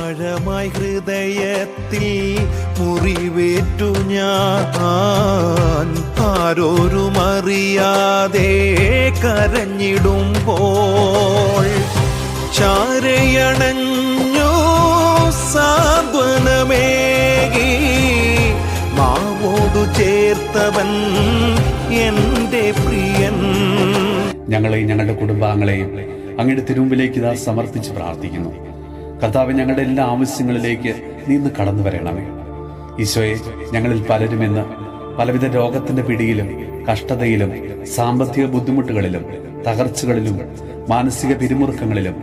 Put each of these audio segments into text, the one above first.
ആഴമായി ഹൃദയത്തിൽ മുറിവേറ്റു ഞാൻ ആരോരും അറിയാതെ കരഞ്ഞിടുമ്പോൾ ചാരയണഞ്ഞു സാന്ത്വനമേകി മാവോടു ചേർത്തവൻ എൻ്റെ പ്രിയൻ. ഞങ്ങളെയും ഞങ്ങളുടെ കുടുംബാംഗങ്ങളെയും അങ്ങയുടെ തിരുമുമ്പിലേക്ക് ഇതാ സമർപ്പിച്ച് പ്രാർത്ഥിക്കുന്നു. കർത്താവ്, ഞങ്ങളുടെ എല്ലാ ആവശ്യങ്ങളിലേക്ക് നീ ഇന്ന് കടന്നു വരണമേ. ഈശോയെ, ഞങ്ങളിൽ പലരും ഇന്ന് പലവിധ രോഗത്തിന്റെ പിടിയിലും കഷ്ടതയിലും സാമ്പത്തിക ബുദ്ധിമുട്ടുകളിലും തകർച്ചകളിലും മാനസിക പിരിമുറുക്കങ്ങളിലും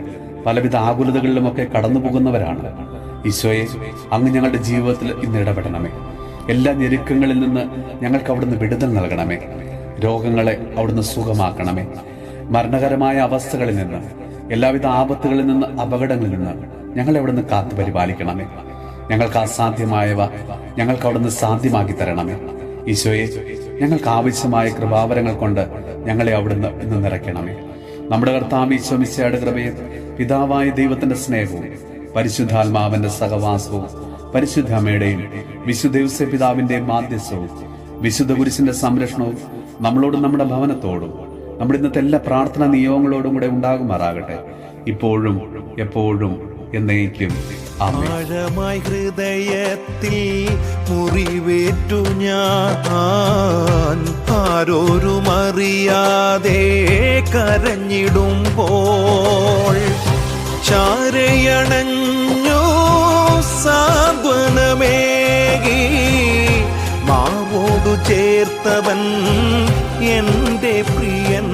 പലവിധ ആകുലതകളിലുമൊക്കെ കടന്നു പോകുന്നവരാണ്. ഈശോയെ, അങ്ങ് ഞങ്ങളുടെ ജീവിതത്തിൽ ഇന്ന് ഇടപെടണമേ. എല്ലാ ഞെരുക്കങ്ങളിൽ നിന്ന് ഞങ്ങൾക്ക് അവിടുന്ന് വിടുതൽ നൽകണമേ. രോഗങ്ങളെ അവിടുന്ന് സുഖമാക്കണമേ. മരണകരമായ അവസ്ഥകളിൽ നിന്ന്, എല്ലാവിധ ആപത്തുകളിൽ നിന്ന്, അപകടങ്ങളിൽ നിന്ന് ഞങ്ങളെ അവിടുന്ന് കാത്തു പരിപാലിക്കണമേ. ഞങ്ങൾക്ക് അസാധ്യമായവ ഞങ്ങൾക്ക് അവിടുന്ന് സാധ്യമാക്കി തരണമേ. ഈശോയെ, ഞങ്ങൾക്ക് ആവശ്യമായ കൃപാവരങ്ങൾ കൊണ്ട് ഞങ്ങളെ അവിടുന്ന് ഇന്ന് നിറയ്ക്കണമേ. നമ്മുടെ കർത്താവ് ഈശോ മിശിഹായുടെ കൃപയും പിതാവായ ദൈവത്തിന്റെ സ്നേഹവും പരിശുദ്ധാത്മാവിന്റെ സഹവാസവും പരിശുദ്ധ അമ്മയുടെയും വിശുദ്ധ യോസേപ്പ് പിതാവിന്റെയും മാധ്യസ്ഥവും വിശുദ്ധ കുരിശിന്റെ സംരക്ഷണവും നമ്മളോടും നമ്മുടെ ഭവനത്തോടും നമ്മുടെ ഇന്നത്തെ എല്ലാ പ്രാർത്ഥനാ നിയോഗങ്ങളോടും കൂടെ ഉണ്ടാകുമാറാകട്ടെ, ഇപ്പോഴും എപ്പോഴും എന്നേക്കും. ആഴമായി ഹൃദയത്തിൽ മുറിവേറ്റു ഞാൻ ആരോരും അറിയാതെ കരഞ്ഞിടുമ്പോൾ ചാരയണഞ്ഞു സാന്ത്വനമേകി മാവോടു ചേർത്തവൻ എൻ്റെ പ്രിയൻ.